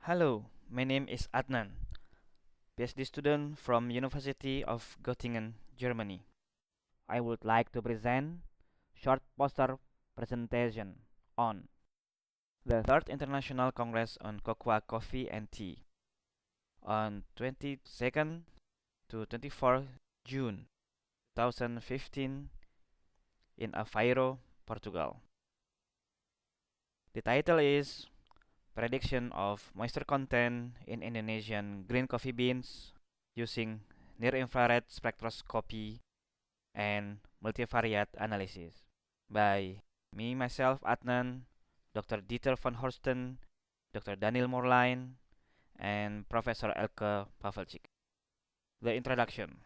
Hello, my name is Adnan, PhD student from University of Göttingen, Germany. I would like to present short poster presentation on the Third International Congress on Cocoa, Coffee and Tea on 22nd to 24 June 2015 in Aveiro, Portugal. The title is Prediction of Moisture Content in Indonesian Green Coffee Beans using Near-Infrared Spectroscopy and Multivariate Analysis by me, myself, Adnan, Dr. Dieter van Horsten, Dr. Daniel Morline, and Professor Elke Pavelcik. The introduction.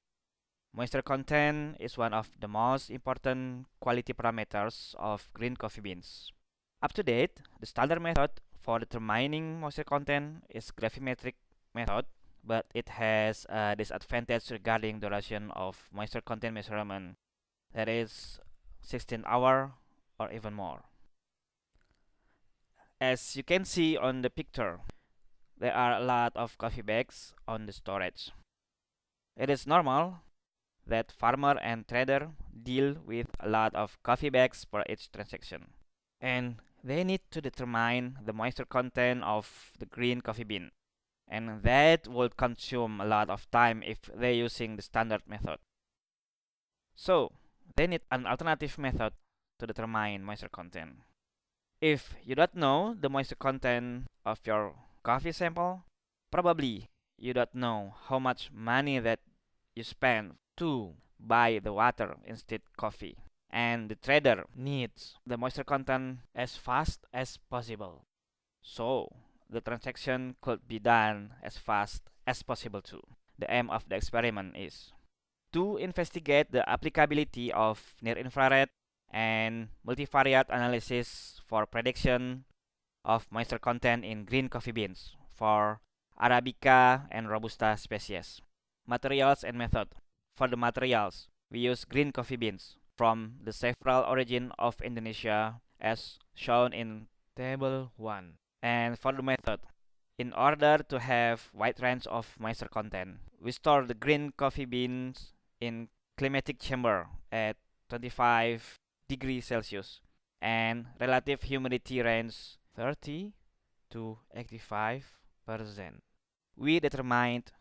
Moisture content is one of the most important quality parameters of green coffee beans. Up to date, the standard method for determining moisture content is gravimetric method, but it has a disadvantage regarding duration of moisture content measurement, that is 16 hours or even more. As you can see on the picture, there are a lot of coffee bags on the storage. It is normal that farmer and trader deal with a lot of coffee bags for each transaction, and they need to determine the moisture content of the green coffee bean, and that would consume a lot of time if they're using the standard method. So they need an alternative method to determine moisture content. If you don't know the moisture content of your coffee sample, probably you don't know how much money that you spend to buy the water instead coffee. And the trader needs the moisture content as fast as possible. So the transaction could be done as fast as possible too. The aim of the experiment is to investigate the applicability of near-infrared and multivariate analysis for prediction of moisture content in green coffee beans for Arabica and Robusta species. Materials and method. For the materials, we use green coffee beans from the several origin of Indonesia as shown in table 1. And for the method, in order to have wide range of moisture content, we store the green coffee beans in climatic chamber at 25 degrees Celsius and relative humidity range 30 to 85%. We determined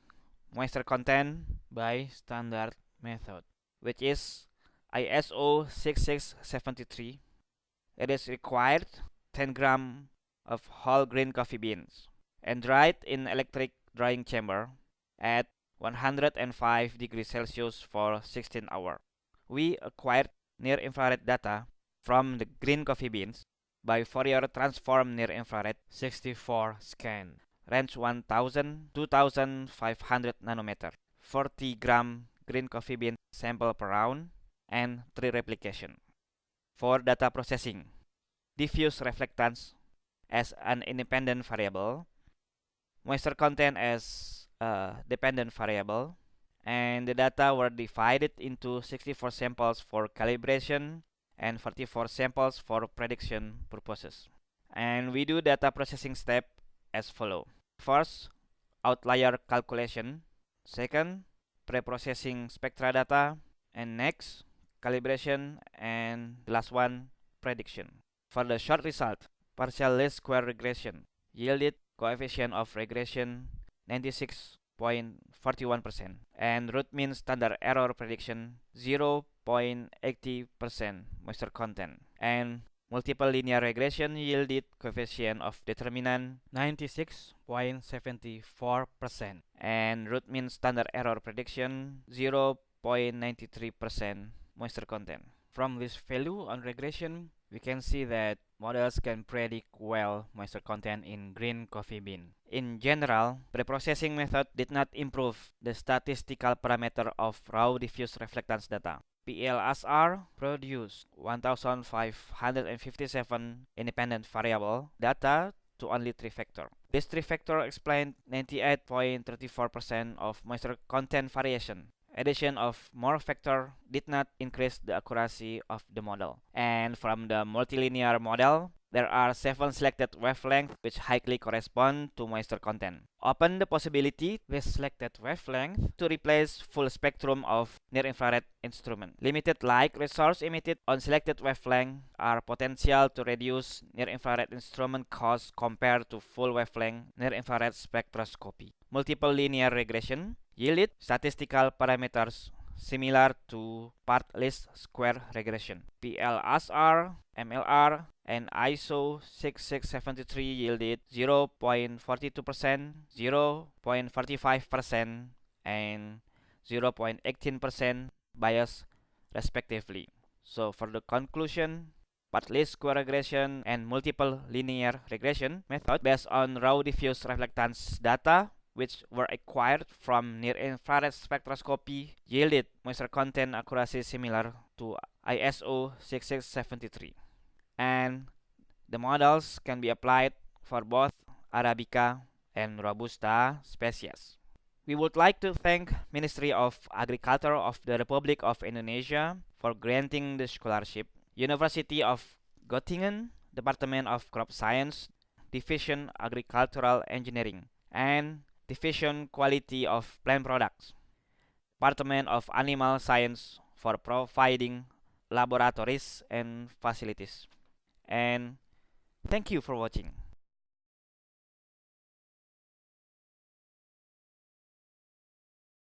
moisture content by standard method, which is ISO 6673. It is required 10 gram of whole grain coffee beans and dried in electric drying chamber at 105 degrees Celsius for 16 hours. We acquired near-infrared data from the green coffee beans by Fourier transform near-infrared 64 scan, range 1000 2500 nanometer, 40 gram green coffee bean sample per round, and 3 replication. For data processing, diffuse reflectance as an independent variable, moisture content as a dependent variable, and the data were divided into 64 samples for calibration and 44 samples for prediction purposes. And we do data processing step as follow. First, outlier calculation. Second, pre-processing spectra data. And next, calibration. And the last one, prediction. For the short result, partial least square regression yielded coefficient of regression 96.41% and root mean standard error prediction 0.80% moisture content, and multiple linear regression yielded coefficient of determinant 96.74% and root mean standard error prediction 0.93% moisture content. From this value on regression, we can see that models can predict well moisture content in green coffee bean. In general, preprocessing method did not improve the statistical parameter of raw diffuse reflectance data. PLSR produced 1,557 independent variable data to only 3 factor. This 3 factor explained 98.34% of moisture content variation. Addition of more factor did not increase the accuracy of the model. And from the multilinear model, there are 7 selected wavelengths which highly correspond to moisture content. Open the possibility with selected wavelength to replace full spectrum of near-infrared instrument. Limited light resource emitted on selected wavelength are potential to reduce near-infrared instrument cost compared to full wavelength near-infrared spectroscopy. Multiple linear regression yielded statistical parameters similar to part least square regression. PLSR, MLR, and ISO 6673 yielded 0.42%, 0.45%, and 0.18% bias respectively. So for the conclusion, part least square regression and multiple linear regression method based on raw diffuse reflectance data which were acquired from near-infrared spectroscopy yielded moisture content accuracy similar to ISO 6673. And the models can be applied for both Arabica and Robusta species. We would like to thank Ministry of Agriculture of the Republic of Indonesia for granting the scholarship, University of Göttingen, Department of Crop Science, Division Agricultural Engineering, and Division Quality of Plant Products, Department of Animal Science for providing laboratories and facilities. And thank you for watching.